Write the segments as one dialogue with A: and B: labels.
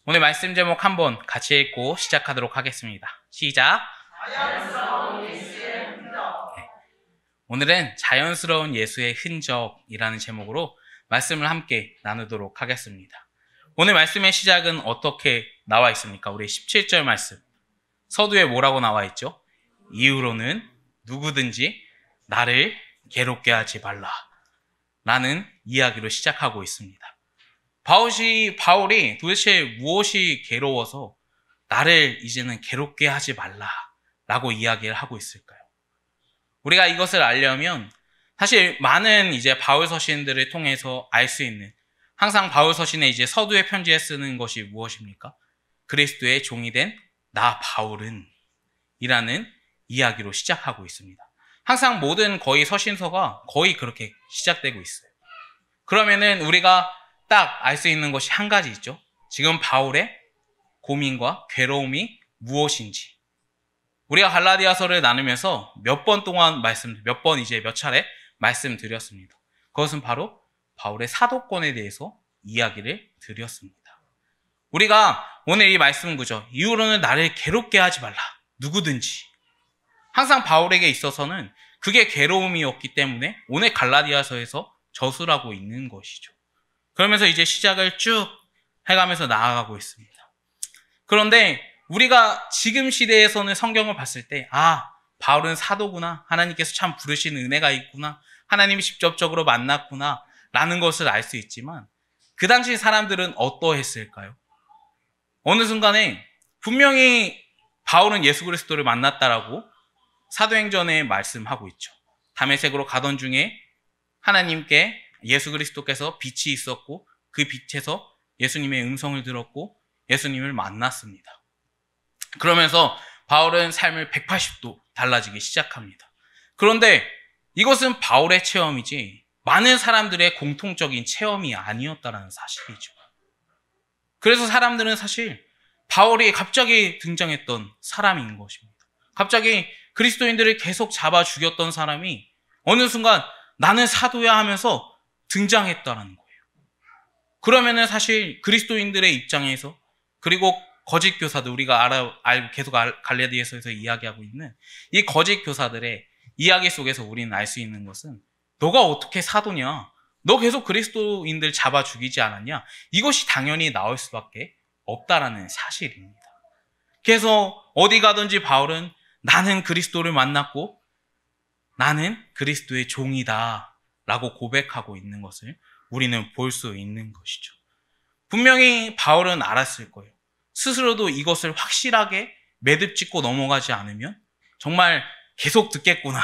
A: 오늘 말씀 제목 한번 같이 읽고 시작하도록 하겠습니다. 시작!
B: 자연스러운 예수의 흔적.
A: 오늘은 자연스러운 예수의 흔적이라는 제목으로 말씀을 함께 나누도록 하겠습니다. 오늘 말씀의 시작은 어떻게 나와 있습니까? 우리 17절 말씀. 서두에 뭐라고 나와 있죠? 이후로는 누구든지 나를 괴롭게 하지 말라 라는 이야기로 시작하고 있습니다. 바울이 도대체 무엇이 괴로워서 나를 이제는 괴롭게 하지 말라 라고 이야기를 하고 있을까요? 우리가 이것을 알려면 사실 많은 이제 바울 서신들을 통해서 알 수 있는, 항상 바울 서신에 이제 서두에 편지에 쓰는 것이 무엇입니까? 그리스도의 종이 된 나 바울은 이라는 이야기로 시작하고 있습니다. 항상 모든 거의 서신서가 거의 그렇게 시작되고 있어요. 그러면은 우리가 딱 알 수 있는 것이 한 가지 있죠. 지금 바울의 고민과 괴로움이 무엇인지. 우리가 갈라디아서를 나누면서 몇 차례 말씀드렸습니다. 그것은 바로 바울의 사도권에 대해서 이야기를 드렸습니다. 우리가 오늘 이 말씀 구조, 이후로는 나를 괴롭게 하지 말라. 누구든지. 항상 바울에게 있어서는 그게 괴로움이었기 때문에 오늘 갈라디아서에서 저술하고 있는 것이죠. 그러면서 이제 시작을 쭉 해가면서 나아가고 있습니다. 그런데 우리가 지금 시대에서는 성경을 봤을 때, 바울은 사도구나. 하나님께서 참 부르신 은혜가 있구나. 하나님이 직접적으로 만났구나. 라는 것을 알 수 있지만 그 당시 사람들은 어떠했을까요? 어느 순간에 분명히 바울은 예수 그리스도를 만났다라고 사도행전에 말씀하고 있죠. 다메섹으로 가던 중에 하나님께 예수 그리스도께서 빛이 있었고 그 빛에서 예수님의 음성을 들었고 예수님을 만났습니다. 그러면서 바울은 삶을 180도 달라지기 시작합니다. 그런데 이것은 바울의 체험이지 많은 사람들의 공통적인 체험이 아니었다는 사실이죠. 그래서 사람들은 사실 바울이 갑자기 등장했던 사람인 것입니다. 갑자기 그리스도인들을 계속 잡아 죽였던 사람이 어느 순간 나는 사도야 하면서 등장했다는 거예요. 그러면은 사실 그리스도인들의 입장에서, 그리고 거짓 교사들, 우리가 계속 갈라디아서에서 이야기하고 있는 이 거짓 교사들의 이야기 속에서 우리는 알 수 있는 것은 너가 어떻게 사도냐? 너 계속 그리스도인들 잡아 죽이지 않았냐? 이것이 당연히 나올 수밖에 없다라는 사실입니다. 그래서 어디 가든지 바울은 나는 그리스도를 만났고 나는 그리스도의 종이다 라고 고백하고 있는 것을 우리는 볼 수 있는 것이죠. 분명히 바울은 알았을 거예요. 스스로도 이것을 확실하게 매듭짓고 넘어가지 않으면 정말 계속 듣겠구나.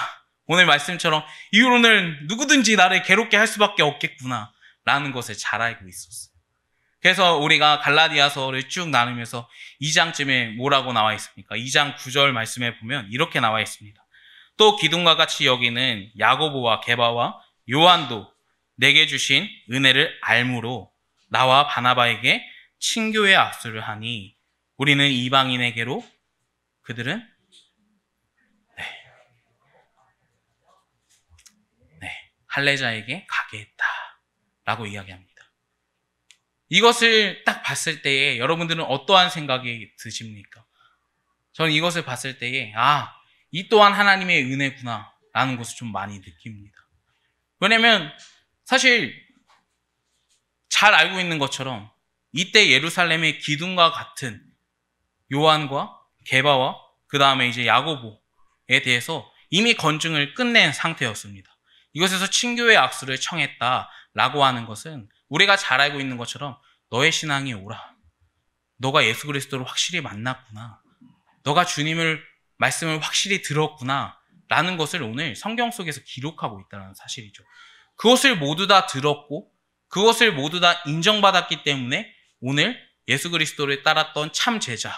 A: 오늘 말씀처럼 이후로는 누구든지 나를 괴롭게 할 수밖에 없겠구나 라는 것을 잘 알고 있었어요. 그래서 우리가 갈라디아서를 쭉 나누면서 2장쯤에 뭐라고 나와 있습니까? 2장 9절 말씀에 보면 이렇게 나와 있습니다. 또 기둥과 같이 여기는 야고보와 게바와 요한도 내게 주신 은혜를 알므로 나와 바나바에게 친교의 악수를 하니 우리는 이방인에게로 그들은 할례자에게 가게 했다 라고 이야기합니다. 이것을 딱 봤을 때에 여러분들은 어떠한 생각이 드십니까? 저는 이것을 봤을 때에 이 또한 하나님의 은혜구나 라는 것을 좀 많이 느낍니다. 왜냐면 사실 잘 알고 있는 것처럼 이때 예루살렘의 기둥과 같은 요한과 게바와 그 다음에 이제 야고보에 대해서 이미 건증을 끝낸 상태였습니다. 이것에서 친교의 악수를 청했다라고 하는 것은 우리가 잘 알고 있는 것처럼 너의 신앙이 옳아. 너가 예수 그리스도를 확실히 만났구나. 너가 주님을 말씀을 확실히 들었구나 라는 것을 오늘 성경 속에서 기록하고 있다는 사실이죠. 그것을 모두 다 들었고 그것을 모두 다 인정받았기 때문에 오늘 예수 그리스도를 따랐던 참 제자,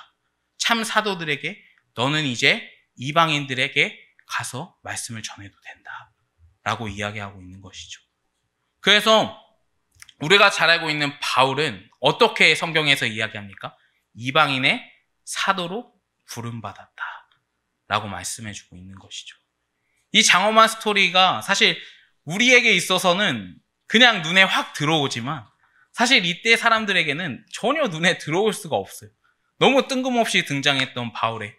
A: 참 사도들에게 너는 이제 이방인들에게 가서 말씀을 전해도 된다 라고 이야기하고 있는 것이죠. 그래서 우리가 잘 알고 있는 바울은 어떻게 성경에서 이야기합니까? 이방인의 사도로 부름받았다 라고 말씀해주고 있는 것이죠. 이 장엄한 스토리가 사실 우리에게 있어서는 그냥 눈에 확 들어오지만 사실 이때 사람들에게는 전혀 눈에 들어올 수가 없어요. 너무 뜬금없이 등장했던 바울의,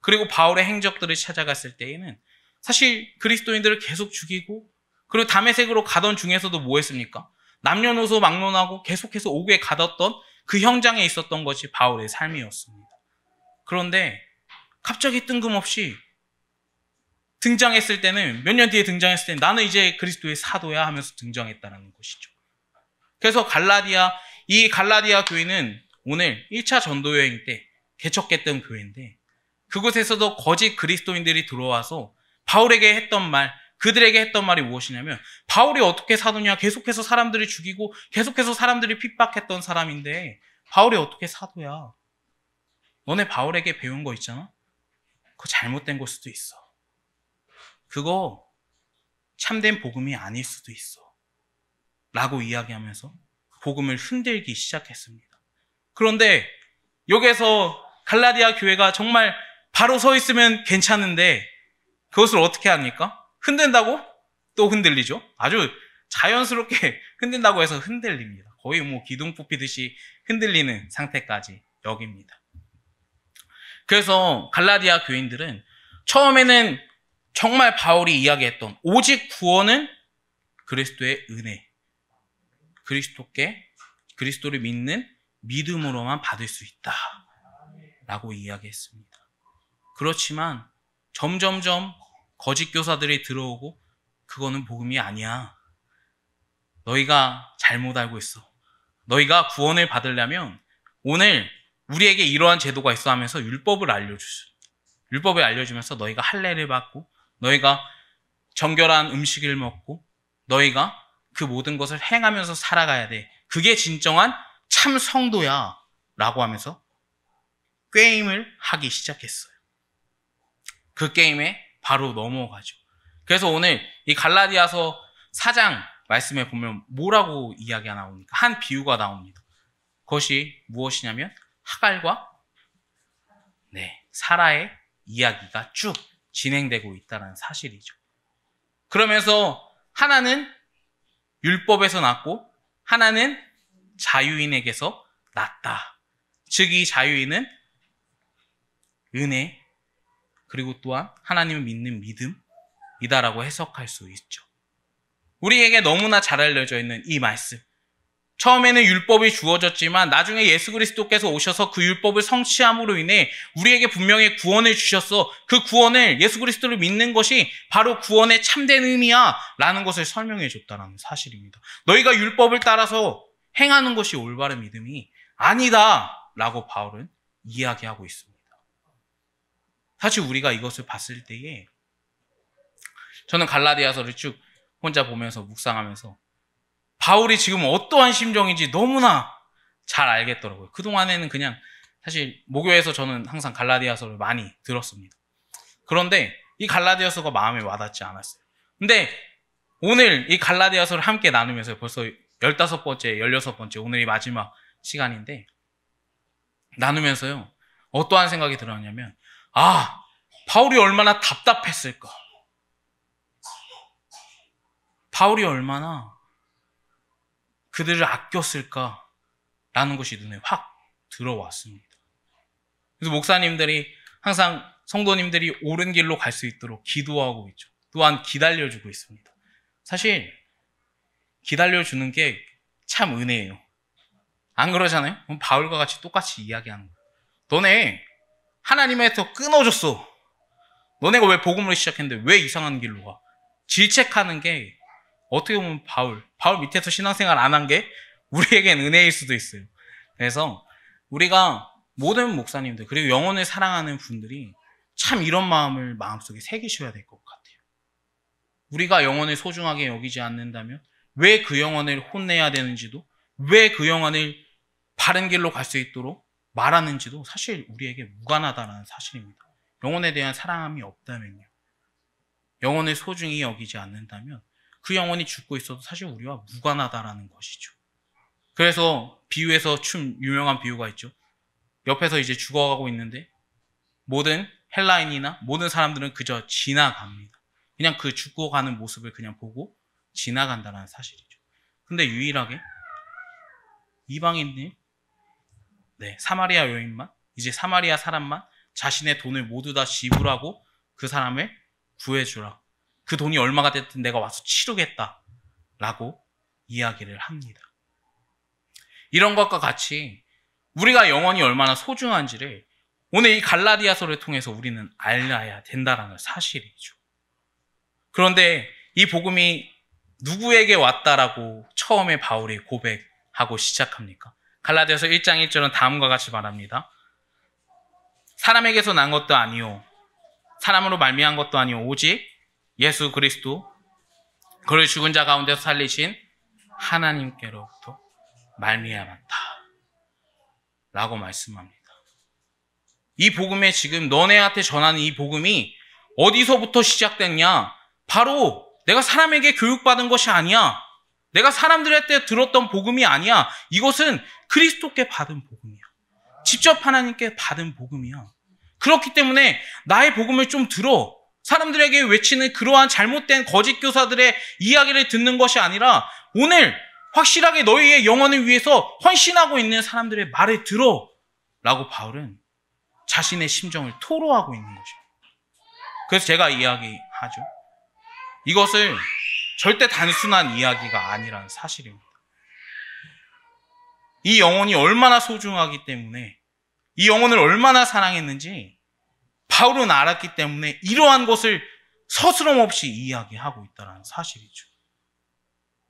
A: 그리고 바울의 행적들을 찾아갔을 때에는 사실 그리스도인들을 계속 죽이고, 그리고 다메섹으로 가던 중에서도 뭐 했습니까? 남녀노소 막론하고 계속해서 옥에 가뒀던 그 현장에 있었던 것이 바울의 삶이었습니다. 그런데 갑자기 뜬금없이 등장했을 때는, 몇 년 뒤에 등장했을 때는 나는 이제 그리스도의 사도야 하면서 등장했다는 것이죠. 그래서 이 갈라디아 교회는 오늘 1차 전도 여행 때 개척했던 교회인데, 그곳에서도 거짓 그리스도인들이 들어와서 바울에게 했던 말, 그들에게 했던 말이 무엇이냐면, 바울이 어떻게 사도냐, 계속해서 사람들을 죽이고 계속해서 사람들이 핍박했던 사람인데 바울이 어떻게 사도야? 너네 바울에게 배운 거 있잖아? 그거 잘못된 걸 수도 있어. 그거 참된 복음이 아닐 수도 있어. 라고 이야기하면서 복음을 흔들기 시작했습니다. 그런데 여기에서 갈라디아 교회가 정말 바로 서 있으면 괜찮은데 그것을 어떻게 합니까? 흔든다고? 또 흔들리죠. 아주 자연스럽게 흔든다고 해서 흔들립니다. 거의 뭐 기둥 뽑히듯이 흔들리는 상태까지 여깁니다. 그래서 갈라디아 교인들은 처음에는 정말 바울이 이야기했던 오직 구원은 그리스도의 은혜, 그리스도를 믿는 믿음으로만 받을 수 있다 라고 이야기했습니다. 그렇지만 점점점 거짓 교사들이 들어오고 그거는 복음이 아니야. 너희가 잘못 알고 있어. 너희가 구원을 받으려면 오늘 우리에게 이러한 제도가 있어 하면서 율법을 알려주면서 너희가 할례를 받고 너희가 정결한 음식을 먹고 너희가 그 모든 것을 행하면서 살아가야 돼. 그게 진정한 참 성도야 라고 하면서 게임을 하기 시작했어요. 그 게임에 바로 넘어가죠. 그래서 오늘 이 갈라디아서 4장 말씀에 보면 뭐라고 이야기가 나옵니까? 한 비유가 나옵니다. 그것이 무엇이냐면 하갈과 사라의 이야기가 쭉 진행되고 있다는 사실이죠. 그러면서 하나는 율법에서 났고 하나는 자유인에게서 났다. 즉 이 자유인은 은혜 그리고 또한 하나님을 믿는 믿음이다라고 해석할 수 있죠. 우리에게 너무나 잘 알려져 있는 이 말씀. 처음에는 율법이 주어졌지만 나중에 예수 그리스도께서 오셔서 그 율법을 성취함으로 인해 우리에게 분명히 구원을 주셔서 그 구원을 예수 그리스도를 믿는 것이 바로 구원의 참된 의미야 라는 것을 설명해 줬다는 사실입니다. 너희가 율법을 따라서 행하는 것이 올바른 믿음이 아니다 라고 바울은 이야기하고 있습니다. 사실 우리가 이것을 봤을 때에 저는 갈라디아서를 쭉 혼자 보면서 묵상하면서 바울이 지금 어떠한 심정인지 너무나 잘 알겠더라고요. 그동안에는 그냥 사실 목요에서 저는 항상 갈라디아서를 많이 들었습니다. 그런데 이 갈라디아서가 마음에 와닿지 않았어요. 근데 오늘 이 갈라디아서를 함께 나누면서 벌써 15번째, 16번째 오늘이 마지막 시간인데 나누면서요. 어떠한 생각이 들었냐면 바울이 얼마나 답답했을까. 바울이 얼마나 그들을 아꼈을까라는 것이 눈에 확 들어왔습니다. 그래서 목사님들이 항상 성도님들이 옳은 길로 갈 수 있도록 기도하고 있죠. 또한 기다려주고 있습니다. 사실 기다려주는 게 참 은혜예요. 안 그러잖아요? 그럼 바울과 같이 똑같이 이야기하는 거예요. 너네 하나님에서 끊어졌어. 너네가 왜 복음을 시작했는데 왜 이상한 길로 가? 질책하는 게 어떻게 보면 바울 밑에서 신앙생활 안 한 게 우리에겐 은혜일 수도 있어요. 그래서 우리가 모든 목사님들 그리고 영혼을 사랑하는 분들이 참 이런 마음을 마음속에 새기셔야 될 것 같아요. 우리가 영혼을 소중하게 여기지 않는다면 왜 그 영혼을 혼내야 되는지도 왜 그 영혼을 바른 길로 갈 수 있도록 말하는지도 사실 우리에게 무관하다는 사실입니다. 영혼에 대한 사랑함이 없다면요. 영혼을 소중히 여기지 않는다면 그 영혼이 죽고 있어도 사실 우리와 무관하다라는 것이죠. 그래서 비유에서 유명한 비유가 있죠. 옆에서 이제 죽어가고 있는데 모든 헬라인이나 모든 사람들은 그저 지나갑니다. 그냥 그 죽어가는 모습을 그냥 보고 지나간다는 사실이죠. 근데 유일하게 이방인들, 사마리아 여인만, 이제 사마리아 사람만 자신의 돈을 모두 다 지불하고 그 사람을 구해주라. 그 돈이 얼마가 됐든 내가 와서 치르겠다. 라고 이야기를 합니다. 이런 것과 같이 우리가 영혼이 얼마나 소중한지를 오늘 이 갈라디아서를 통해서 우리는 알아야 된다는 사실이죠. 그런데 이 복음이 누구에게 왔다라고 처음에 바울이 고백하고 시작합니까? 갈라디아서 1장 1절은 다음과 같이 말합니다. 사람에게서 난 것도 아니요 사람으로 말미암은 것도 아니요 오직 예수 그리스도 그를 죽은 자 가운데서 살리신 하나님께로부터 말미암았다 라고 말씀합니다. 이 복음에 지금 너네한테 전하는 이 복음이 어디서부터 시작됐냐? 바로 내가 사람에게 교육받은 것이 아니야. 내가 사람들한테 들었던 복음이 아니야. 이것은 그리스도께 받은 복음이야. 직접 하나님께 받은 복음이야. 그렇기 때문에 나의 복음을 좀 들어. 사람들에게 외치는 그러한 잘못된 거짓 교사들의 이야기를 듣는 것이 아니라 오늘 확실하게 너희의 영혼을 위해서 헌신하고 있는 사람들의 말을 들어 라고 바울은 자신의 심정을 토로하고 있는 것입니다. 그래서 제가 이야기하죠. 이것을 절대 단순한 이야기가 아니라는 사실입니다. 이 영혼이 얼마나 소중하기 때문에 이 영혼을 얼마나 사랑했는지 바울은 알았기 때문에 이러한 것을 서스럼 없이 이야기하고 있다는 사실이죠.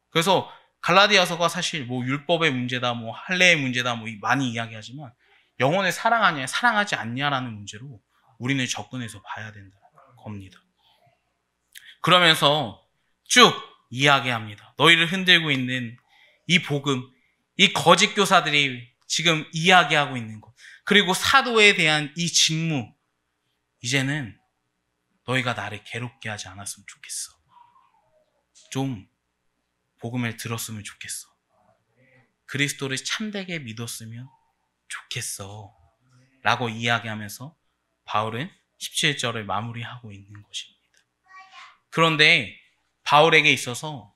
A: 그래서 갈라디아서가 사실 율법의 문제다, 할례의 문제다, 많이 이야기하지만 영혼을 사랑하냐, 사랑하지 않냐라는 문제로 우리는 접근해서 봐야 된다는 겁니다. 그러면서 쭉 이야기합니다. 너희를 흔들고 있는 이 복음, 이 거짓 교사들이 지금 이야기하고 있는 것, 그리고 사도에 대한 이 직무, 이제는 너희가 나를 괴롭게 하지 않았으면 좋겠어. 좀 복음을 들었으면 좋겠어. 그리스도를 참되게 믿었으면 좋겠어. 라고 이야기하면서 바울은 17절을 마무리하고 있는 것입니다. 그런데 바울에게 있어서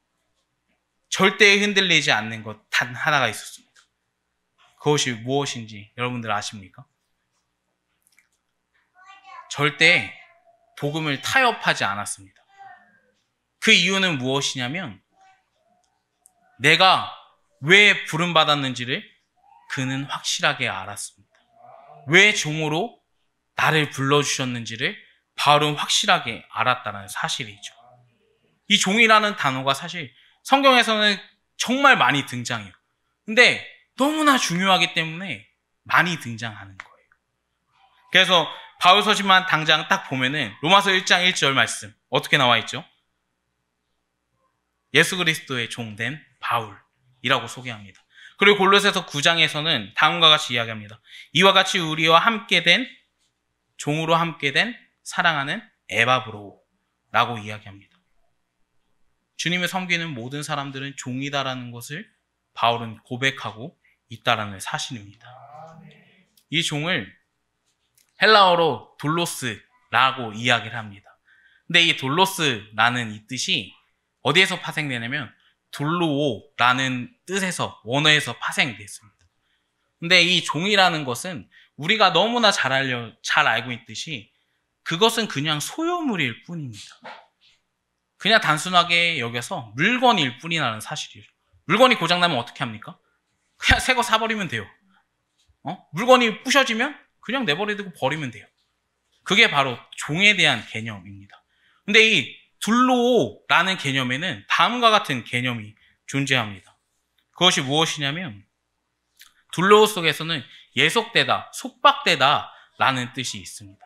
A: 절대 흔들리지 않는 것 단 하나가 있었습니다. 그것이 무엇인지 여러분들 아십니까? 절대 복음을 타협하지 않았습니다. 그 이유는 무엇이냐면 내가 왜 부름받았는지를 그는 확실하게 알았습니다. 왜 종으로 나를 불러주셨는지를 바울은 확실하게 알았다는 사실이죠. 이 종이라는 단어가 사실 성경에서는 정말 많이 등장해요. 근데 너무나 중요하기 때문에 많이 등장하는 거예요. 그래서 바울 서신만 당장 딱 보면은 로마서 1장 1절 말씀 어떻게 나와 있죠? 예수 그리스도의 종된 바울이라고 소개합니다. 그리고 골로새서 9장에서는 다음과 같이 이야기합니다. 이와 같이 우리와 함께 된 종으로 함께 된 사랑하는 에바브로라고 이야기합니다. 주님을 섬기는 모든 사람들은 종이다라는 것을 바울은 고백하고 있다라는 사실입니다. 이 종을 헬라어로 돌로스라고 이야기를 합니다. 근데 이 돌로스라는 이 뜻이 어디에서 파생되냐면 돌로오라는 뜻에서 원어에서 파생됐습니다. 근데 이 종이라는 것은 우리가 너무나 잘 알고 있듯이 그것은 그냥 소유물일 뿐입니다. 그냥 단순하게 여겨서 물건일 뿐이라는 사실이죠. 물건이 고장나면 어떻게 합니까? 그냥 새 거 사버리면 돼요. 물건이 부셔지면 그냥 내버리고 버리면 돼요. 그게 바로 종에 대한 개념입니다. 근데 이 둘로라는 개념에는 다음과 같은 개념이 존재합니다. 그것이 무엇이냐면 둘로 속에서는 예속되다, 속박되다 라는 뜻이 있습니다.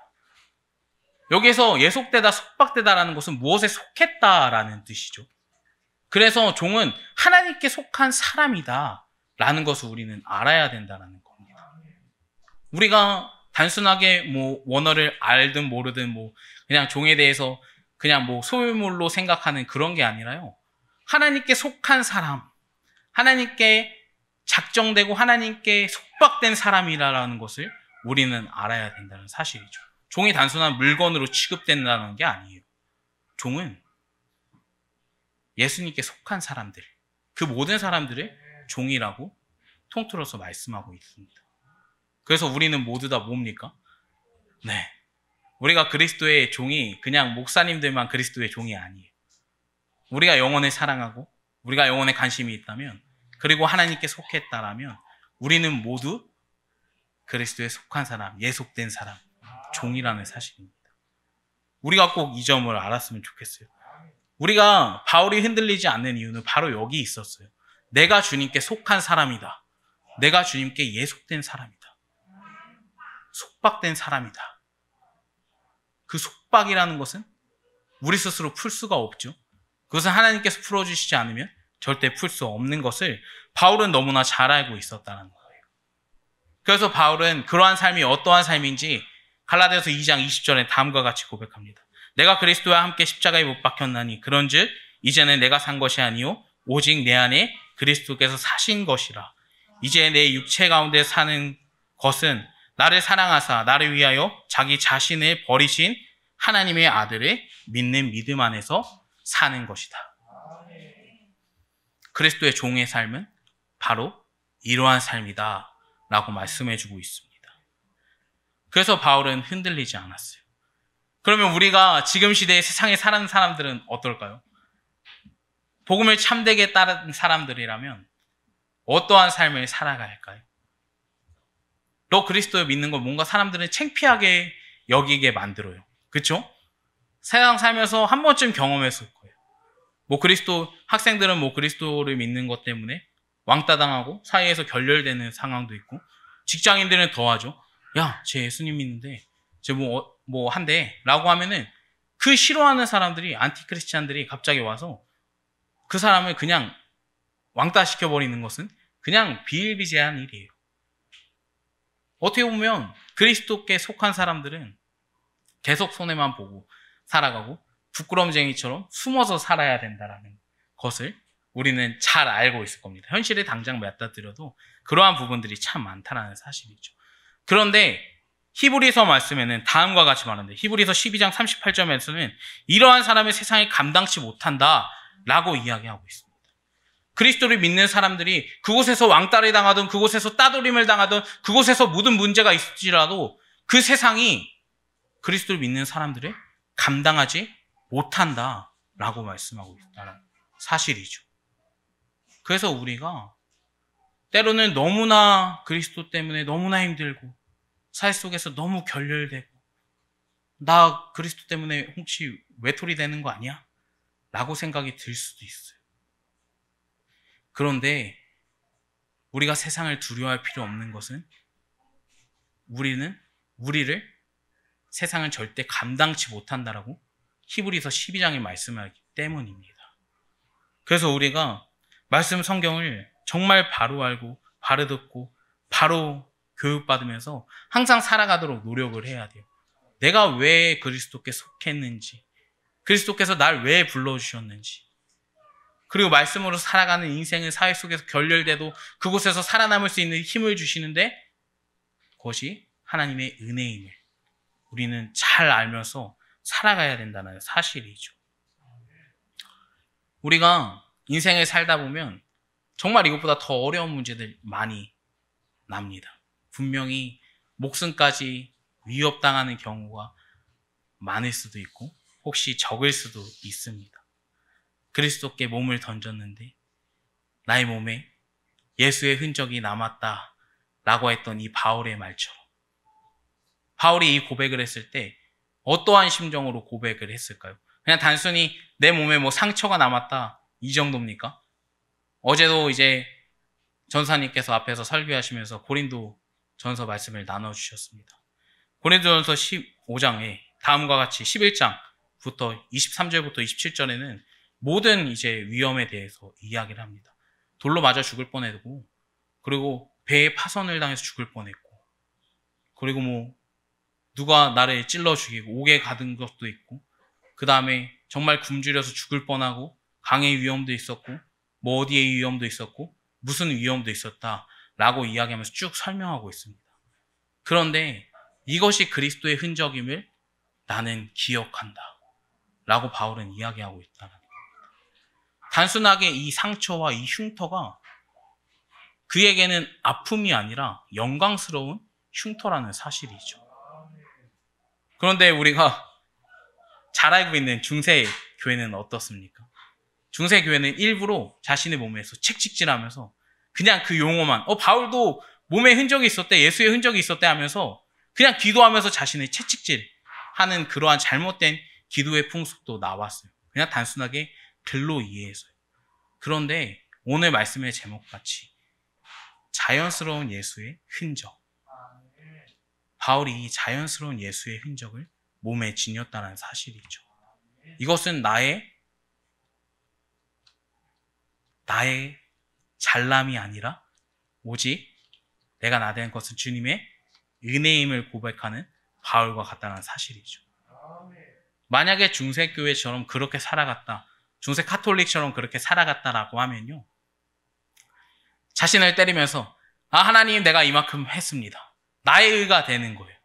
A: 여기에서 예속되다, 속박되다라는 것은 무엇에 속했다라는 뜻이죠. 그래서 종은 하나님께 속한 사람이다 라는 것을 우리는 알아야 된다는 겁니다. 우리가 단순하게 원어를 알든 모르든 그냥 종에 대해서 그냥 소유물로 생각하는 그런 게 아니라요. 하나님께 속한 사람, 하나님께 작정되고 하나님께 속박된 사람이라는 것을 우리는 알아야 된다는 사실이죠. 종이 단순한 물건으로 취급된다는 게 아니에요. 종은 예수님께 속한 사람들, 그 모든 사람들을 종이라고 통틀어서 말씀하고 있습니다. 그래서 우리는 모두 다 뭡니까? 네. 우리가 그리스도의 종이 그냥 목사님들만 그리스도의 종이 아니에요. 우리가 영혼을 사랑하고 우리가 영혼에 관심이 있다면 그리고 하나님께 속했다라면 우리는 모두 그리스도에 속한 사람, 예속된 사람, 종이라는 사실입니다. 우리가 꼭 이 점을 알았으면 좋겠어요. 우리가 바울이 흔들리지 않는 이유는 바로 여기 있었어요. 내가 주님께 속한 사람이다. 내가 주님께 예속된 사람이다. 속박된 사람이다. 그 속박이라는 것은 우리 스스로 풀 수가 없죠. 그것은 하나님께서 풀어주시지 않으면 절대 풀 수 없는 것을 바울은 너무나 잘 알고 있었다는 거예요. 그래서 바울은 그러한 삶이 어떠한 삶인지 갈라디아서 2장 20절에 다음과 같이 고백합니다. 내가 그리스도와 함께 십자가에 못 박혔나니 그런즉 이제는 내가 산 것이 아니요 오직 내 안에 그리스도께서 사신 것이라. 이제 내 육체 가운데 사는 것은 나를 사랑하사 나를 위하여 자기 자신을 버리신 하나님의 아들을 믿는 믿음 안에서 사는 것이다. 그리스도의 종의 삶은 바로 이러한 삶이다 라고 말씀해주고 있습니다. 그래서 바울은 흔들리지 않았어요. 그러면 우리가 지금 시대에 세상에 사는 사람들은 어떨까요? 복음을 참되게 따른 사람들이라면 어떠한 삶을 살아가야 할까요? 너 그리스도를 믿는 걸 뭔가 사람들은 창피하게 여기게 만들어요. 그렇죠? 세상 살면서 한 번쯤 경험했을 거예요. 학생들은 그리스도를 믿는 것 때문에 왕따 당하고 사이에서 결렬되는 상황도 있고, 직장인들은 더하죠. 야, 쟤 예수님 믿는데 쟤 뭐 한대 라고 하면은 그 싫어하는 사람들이, 안티크리스찬들이 갑자기 와서 그 사람을 그냥 왕따 시켜버리는 것은 그냥 비일비재한 일이에요. 어떻게 보면 그리스도께 속한 사람들은 계속 손해만 보고 살아가고 부끄럼쟁이처럼 숨어서 살아야 된다는 것을 우리는 잘 알고 있을 겁니다. 현실에 당장 맞닥뜨려도 그러한 부분들이 참 많다는 사실이죠. 그런데 히브리서 말씀에는 다음과 같이 말하는데, 히브리서 12장 38절에서는 이러한 사람의 세상에 감당치 못한다 라고 이야기하고 있습니다. 그리스도를 믿는 사람들이 그곳에서 왕따를 당하든 그곳에서 따돌림을 당하든 그곳에서 모든 문제가 있을지라도 그 세상이 그리스도를 믿는 사람들을 감당하지 못한다라고 말씀하고 있다는 사실이죠. 그래서 우리가 때로는 너무나 그리스도 때문에 너무나 힘들고 사회 속에서 너무 결렬되고 나 그리스도 때문에 혹시 외톨이 되는 거 아니야? 라고 생각이 들 수도 있어요. 그런데 우리가 세상을 두려워할 필요 없는 것은 우리를 세상은 절대 감당치 못한다라고 히브리서 12장에 말씀하기 때문입니다. 그래서 우리가 말씀 성경을 정말 바로 알고 바로 듣고 바로 교육받으면서 항상 살아가도록 노력을 해야 돼요. 내가 왜 그리스도께 속했는지, 그리스도께서 날 왜 불러주셨는지, 그리고 말씀으로 살아가는 인생의 사회 속에서 결렬돼도 그곳에서 살아남을 수 있는 힘을 주시는데 그것이 하나님의 은혜임을 우리는 잘 알면서 살아가야 된다는 사실이죠. 우리가 인생을 살다 보면 정말 이것보다 더 어려운 문제들 많이 납니다. 분명히 목숨까지 위협당하는 경우가 많을 수도 있고 혹시 적을 수도 있습니다. 그리스도께 몸을 던졌는데 나의 몸에 예수의 흔적이 남았다라고 했던 이 바울의 말처럼, 바울이 이 고백을 했을 때 어떠한 심정으로 고백을 했을까요? 그냥 단순히 내 몸에 상처가 남았다 이 정도입니까? 어제도 이제 전사님께서 앞에서 설교하시면서 고린도 전서 말씀을 나눠주셨습니다. 고린도전서 15장에 다음과 같이 11장부터 23절부터 27절에는 모든 이제 위험에 대해서 이야기를 합니다. 돌로 맞아 죽을 뻔했고, 그리고 배에 파선을 당해서 죽을 뻔했고, 그리고 누가 나를 찔러 죽이고 옥에 가둔 것도 있고, 그 다음에 정말 굶주려서 죽을 뻔하고 강의 위험도 있었고 어디의 위험도 있었고 무슨 위험도 있었다라고 이야기하면서 쭉 설명하고 있습니다. 그런데 이것이 그리스도의 흔적임을 나는 기억한다 라고 바울은 이야기하고 있다는 겁니다. 단순하게 이 상처와 이 흉터가 그에게는 아픔이 아니라 영광스러운 흉터라는 사실이죠. 그런데 우리가 잘 알고 있는 중세 교회는 어떻습니까? 중세 교회는 일부러 자신의 몸에서 책찍질하면서 그냥 그 용어만 바울도 몸에 흔적이 있었대, 예수의 흔적이 있었대 하면서 그냥 기도하면서 자신의 채찍질하는 그러한 잘못된 기도의 풍속도 나왔어요. 그냥 단순하게 글로 이해해서요. 그런데 오늘 말씀의 제목같이 자연스러운 예수의 흔적, 바울이 자연스러운 예수의 흔적을 몸에 지녔다는 사실이죠. 이것은 나의 잘남이 아니라 오직 내가 나된 것은 주님의 은혜임을 고백하는 바울과 같다는 사실이죠. 만약에 중세교회처럼 그렇게 살아갔다, 중세 카톨릭처럼 그렇게 살아갔다라고 하면요, 자신을 때리면서 하나님 내가 이만큼 했습니다. 나의 의가 되는 거예요.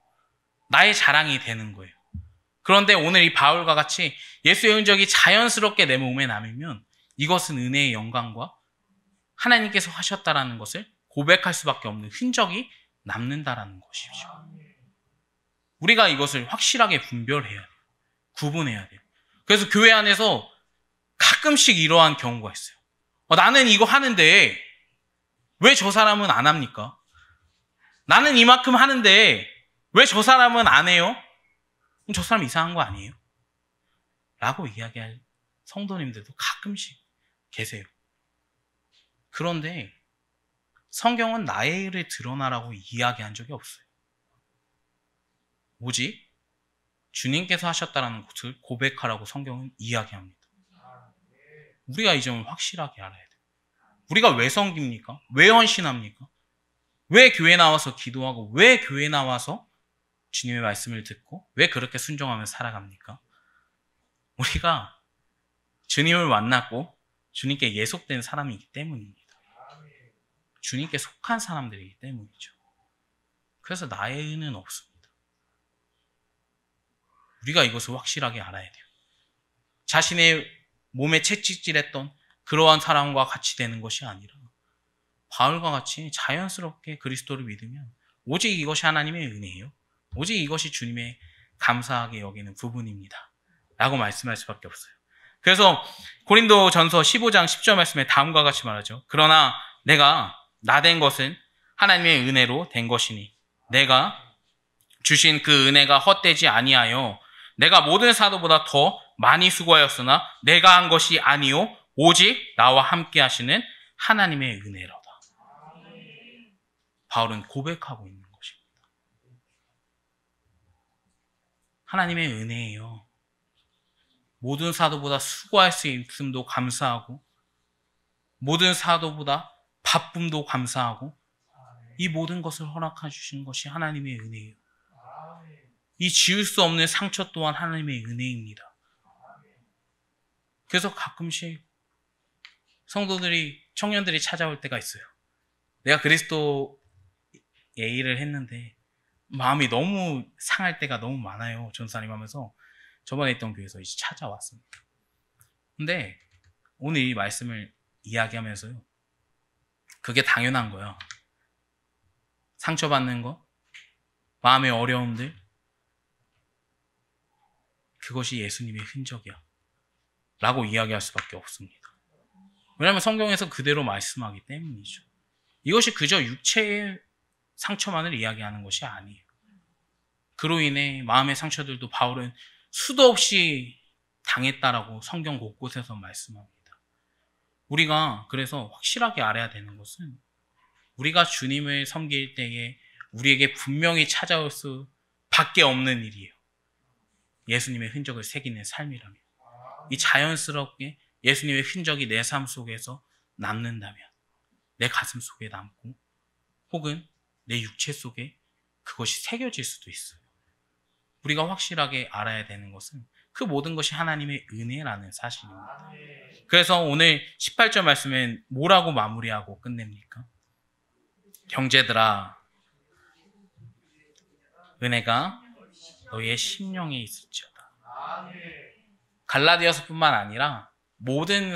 A: 나의 자랑이 되는 거예요. 그런데 오늘 이 바울과 같이 예수의 흔적이 자연스럽게 내 몸에 남으면 이것은 은혜의 영광과 하나님께서 하셨다라는 것을 고백할 수밖에 없는 흔적이 남는다라는 것이죠. 우리가 이것을 확실하게 분별해야 돼요. 구분해야 돼요. 그래서 교회 안에서 가끔씩 이러한 경우가 있어요. 나는 이거 하는데 왜 저 사람은 안 합니까? 나는 이만큼 하는데 왜 저 사람은 안 해요? 그럼 저 사람 이상한 거 아니에요? 라고 이야기할 성도님들도 가끔씩 계세요. 그런데 성경은 나의 일을 드러나라고 이야기한 적이 없어요. 오직 주님께서 하셨다는 것을 고백하라고 성경은 이야기합니다. 우리가 이 점을 확실하게 알아야 돼요. 우리가 왜 섬깁니까? 왜 헌신합니까? 왜 교회 나와서 기도하고 왜 교회 나와서 주님의 말씀을 듣고 왜 그렇게 순종하며 살아갑니까? 우리가 주님을 만났고 주님께 예속된 사람이기 때문입니다. 주님께 속한 사람들이기 때문이죠. 그래서 나의 의는 없습니다. 우리가 이것을 확실하게 알아야 돼요. 자신의 몸에 채찍질했던 그러한 사람과 같이 되는 것이 아니라 바울과 같이 자연스럽게 그리스도를 믿으면 오직 이것이 하나님의 은혜예요. 오직 이것이 주님의 감사하게 여기는 부분입니다. 라고 말씀할 수밖에 없어요. 그래서 고린도전서 15장 10절 말씀에 다음과 같이 말하죠. 그러나 내가 나된 것은 하나님의 은혜로 된 것이니 내가 주신 그 은혜가 헛되지 아니하여 내가 모든 사도보다 더 많이 수고하였으나 내가 한 것이 아니요 오직 나와 함께 하시는 하나님의 은혜로다. 바울은 고백하고 있는 것입니다. 하나님의 은혜예요. 모든 사도보다 수고할 수 있음도 감사하고 모든 사도보다 바쁨도 감사하고 이 모든 것을 허락해 주신 것이 하나님의 은혜예요. 이 지울 수 없는 상처 또한 하나님의 은혜입니다. 그래서 가끔씩 성도들이, 청년들이 찾아올 때가 있어요. 내가 그리스도의 일을 했는데 마음이 너무 상할 때가 너무 많아요. 전사님 하면서 저번에 있던 교회에서 이제 찾아왔습니다. 근데 오늘 이 말씀을 이야기하면서요. 그게 당연한 거야. 상처받는 거, 마음의 어려움들, 그것이 예수님의 흔적이야. 라고 이야기할 수밖에 없습니다. 왜냐하면 성경에서 그대로 말씀하기 때문이죠. 이것이 그저 육체의 상처만을 이야기하는 것이 아니에요. 그로 인해 마음의 상처들도 바울은 수도 없이 당했다라고 성경 곳곳에서 말씀합니다. 우리가 그래서 확실하게 알아야 되는 것은 우리가 주님을 섬길 때에 우리에게 분명히 찾아올 수밖에 없는 일이에요. 예수님의 흔적을 새기는 삶이라면. 이 자연스럽게 예수님의 흔적이 내 삶 속에서 남는다면 내 가슴 속에 남고 혹은 내 육체 속에 그것이 새겨질 수도 있어요. 우리가 확실하게 알아야 되는 것은 그 모든 것이 하나님의 은혜라는 사실입니다. 그래서 오늘 18절 말씀은 뭐라고 마무리하고 끝냅니까? 형제들아, 은혜가 너희의 심령에 있을지어다. 갈라디아서뿐만 아니라 모든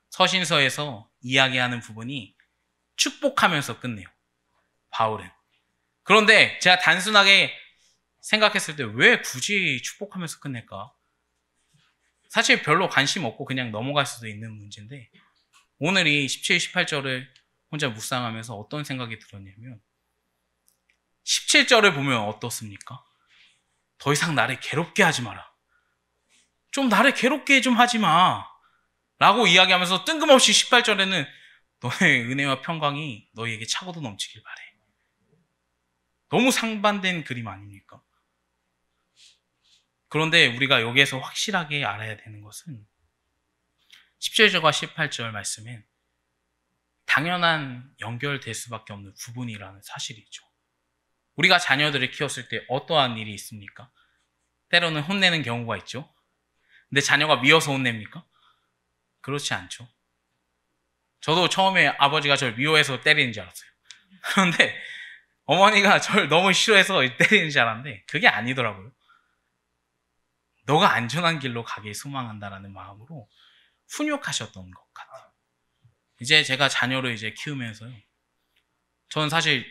A: 서신서에서 이야기하는 부분이 축복하면서 끝내요. 바울은. 그런데 제가 단순하게 생각했을 때 왜 굳이 축복하면서 끝낼까? 사실 별로 관심 없고 그냥 넘어갈 수도 있는 문제인데 오늘 이 17, 18절을 혼자 묵상하면서 어떤 생각이 들었냐면 17절을 보면 어떻습니까? 더 이상 나를 괴롭게 하지 마라. 좀 나를 괴롭게 좀 하지 마. 라고 이야기하면서 뜬금없이 18절에는 너의 은혜와 평강이 너희에게 차고도 넘치길 바래. 너무 상반된 그림 아닙니까? 그런데 우리가 여기에서 확실하게 알아야 되는 것은 17절과 18절 말씀엔 당연한 연결될 수밖에 없는 부분이라는 사실이죠. 우리가 자녀들을 키웠을 때 어떠한 일이 있습니까? 때로는 혼내는 경우가 있죠. 근데 자녀가 미워서 혼냅니까? 그렇지 않죠. 저도 처음에 아버지가 저를 미워해서 때리는 줄 알았어요. 그런데 어머니가 저를 너무 싫어해서 때리는 줄 알았는데 그게 아니더라고요. 너가 안전한 길로 가길 소망한다라는 마음으로 훈육하셨던 것 같아요. 이제 제가 자녀를 이제 키우면서요. 저는 사실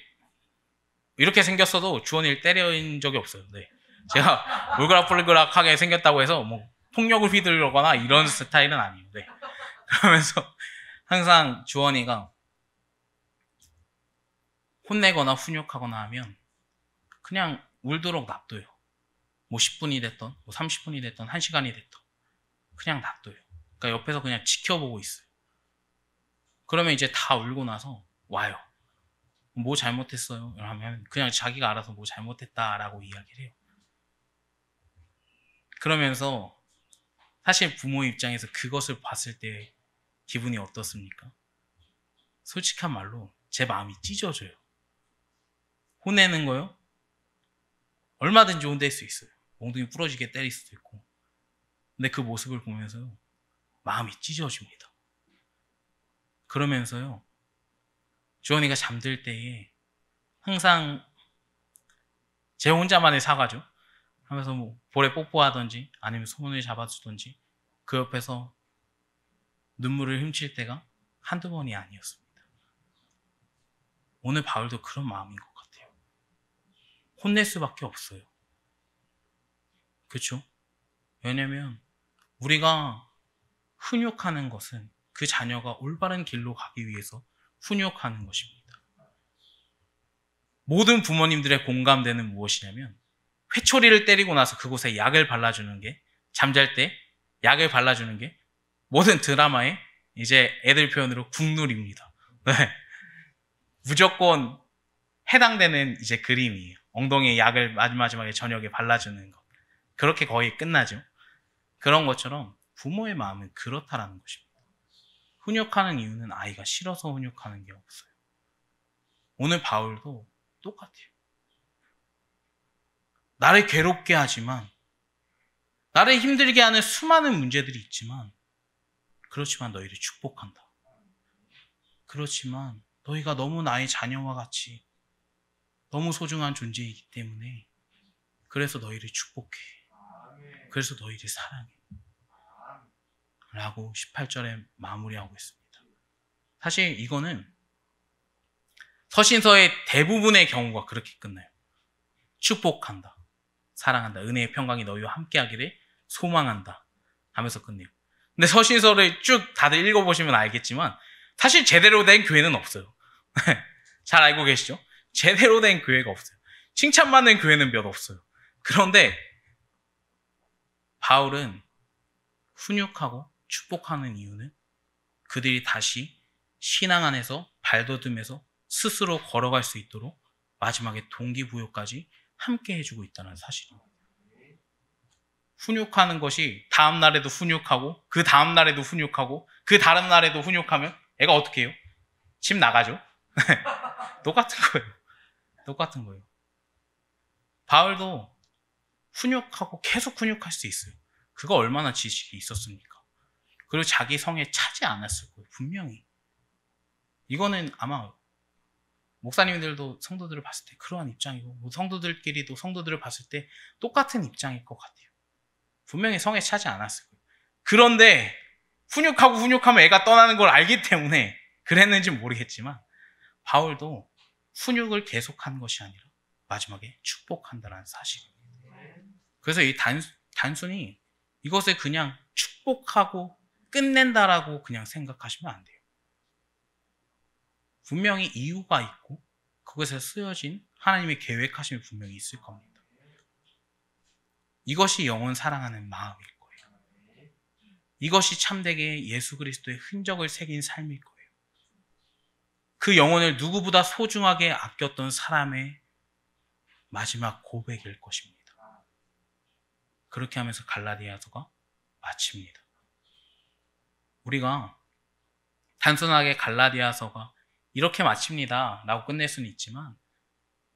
A: 이렇게 생겼어도 주원이를 때린 적이 없어요. 네. 제가 울그락불그락하게 생겼다고 해서 뭐 폭력을 휘두르거나 이런 스타일은 아니에요. 네. 그러면서 항상 주원이가 혼내거나 훈육하거나 하면 그냥 울도록 놔둬요. 뭐 10분이 됐던, 뭐 30분이 됐던, 1시간이 됐던 그냥 놔둬요. 그러니까 옆에서 그냥 지켜보고 있어요. 그러면 이제 다 울고 나서 와요. 뭐 잘못했어요? 하면 그냥 자기가 알아서 뭐 잘못했다라고 이야기를 해요. 그러면서 사실 부모 입장에서 그것을 봤을 때 기분이 어떻습니까? 솔직한 말로 제 마음이 찢어져요. 혼내는 거요? 얼마든지 혼낼 수 있어요. 몽둥이 부러지게 때릴 수도 있고. 근데 그 모습을 보면서요. 마음이 찢어집니다. 그러면서요. 주원이가 잠들 때에 항상 제 혼자만의 사과죠. 하면서 뭐 볼에 뽀뽀하던지 아니면 손을 잡아주던지 그 옆에서 눈물을 훔칠 때가 한두 번이 아니었습니다. 오늘 바울도 그런 마음인 것 같아요. 혼낼 수밖에 없어요. 그렇죠? 왜냐면 우리가 훈육하는 것은 그 자녀가 올바른 길로 가기 위해서 훈육하는 것입니다. 모든 부모님들의 공감대는 무엇이냐면 회초리를 때리고 나서 그곳에 약을 발라주는 게 잠잘 때 약을 발라주는 게 모든 드라마의 이제 애들 표현으로 국룰입니다. 네. 무조건 해당되는 이제 그림이에요. 엉덩이에 약을 마지막에 저녁에 발라주는 것. 그렇게 거의 끝나죠. 그런 것처럼 부모의 마음은 그렇다라는 것입니다. 훈육하는 이유는 아이가 싫어서 훈육하는 게 없어요. 오늘 바울도 똑같아요. 나를 괴롭게 하지만 나를 힘들게 하는 수많은 문제들이 있지만 그렇지만 너희를 축복한다. 그렇지만 너희가 너무 나의 자녀와 같이 너무 소중한 존재이기 때문에 그래서 너희를 축복해. 그래서 너희를 사랑해. 라고 18절에 마무리하고 있습니다. 사실 이거는 서신서의 대부분의 경우가 그렇게 끝나요. 축복한다. 사랑한다. 은혜의 평강이 너희와 함께하기를 소망한다. 하면서 끝내요. 근데 서신서를 쭉 다들 읽어보시면 알겠지만 사실 제대로 된 교회는 없어요. 잘 알고 계시죠? 제대로 된 교회가 없어요. 칭찬받는 교회는 몇 없어요. 그런데 바울은 훈육하고 축복하는 이유는 그들이 다시 신앙 안에서 발돋움에서 스스로 걸어갈 수 있도록 마지막에 동기부여까지 함께 해주고 있다는 사실입니다. 훈육하는 것이 다음 날에도 훈육하고 그 다음 날에도 훈육하고 그 다른 날에도 훈육하면 애가 어떻게 해요? 집 나가죠? 똑같은 거예요. 똑같은 거예요. 바울도 훈육하고 계속 훈육할 수 있어요. 그거 얼마나 지식이 있었습니까? 그리고 자기 성에 차지 않았을 거예요. 분명히. 이거는 아마 목사님들도 성도들을 봤을 때 그러한 입장이고 성도들끼리도 성도들을 봤을 때 똑같은 입장일 것 같아요. 분명히 성에 차지 않았을 거예요. 그런데 훈육하고 훈육하면 애가 떠나는 걸 알기 때문에 그랬는지 모르겠지만 바울도 훈육을 계속한 것이 아니라 마지막에 축복한다는 사실입니다. 그래서 이 단순히 이것을 그냥 축복하고 끝낸다라고 그냥 생각하시면 안 돼요. 분명히 이유가 있고 그것에 쓰여진 하나님의 계획하심이 분명히 있을 겁니다. 이것이 영혼 사랑하는 마음일 거예요. 이것이 참되게 예수 그리스도의 흔적을 새긴 삶일 거예요. 그 영혼을 누구보다 소중하게 아꼈던 사람의 마지막 고백일 것입니다. 그렇게 하면서 갈라디아서가 마칩니다. 우리가 단순하게 갈라디아서가 이렇게 마칩니다 라고 끝낼 수는 있지만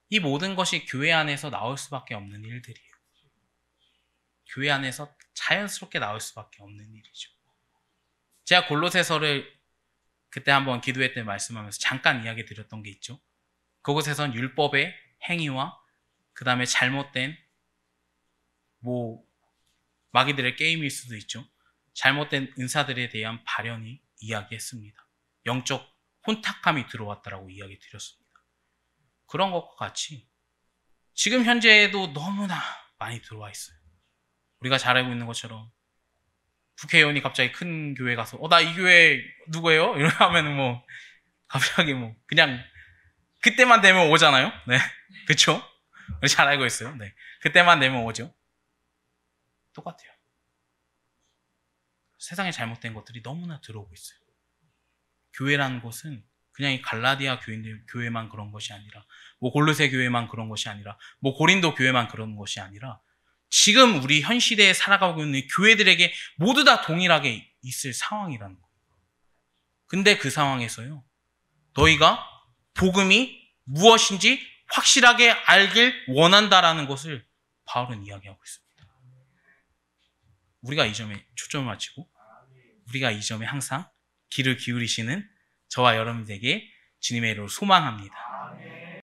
A: 이 모든 것이 교회 안에서 나올 수밖에 없는 일들이에요. 교회 안에서 자연스럽게 나올 수밖에 없는 일이죠. 제가 골로새서를 그때 한번 기도회 때 말씀하면서 잠깐 이야기 드렸던 게 있죠. 그곳에선 율법의 행위와 그 다음에 잘못된 마귀들의 게임일 수도 있죠. 잘못된 은사들에 대한 발현이 이야기했습니다. 영적 혼탁함이 들어왔다라고 이야기 드렸습니다. 그런 것과 같이 지금 현재에도 너무나 많이 들어와 있어요. 우리가 잘 알고 있는 것처럼 국회의원이 갑자기 큰 교회 가서 나 이 교회 누구예요? 이렇게 하면은 갑자기 그냥 그때만 되면 오잖아요. 네, 그렇죠? 우리 잘 알고 있어요. 네, 그때만 되면 오죠. 똑같아요. 세상에 잘못된 것들이 너무나 들어오고 있어요. 교회라는 곳은 그냥 이 갈라디아 교회만 그런 것이 아니라 골로새 교회만 그런 것이 아니라 고린도 교회만 그런 것이 아니라 지금 우리 현 시대에 살아가고 있는 교회들에게 모두 다 동일하게 있을 상황이라는 거예요. 근데 그 상황에서요, 너희가 복음이 무엇인지 확실하게 알길 원한다라는 것을 바울은 이야기하고 있습니다. 우리가 이 점에 초점을 맞추고 우리가 이 점에 항상 귀를 기울이시는 저와 여러분들에게 주님의 이름으로 소망합니다.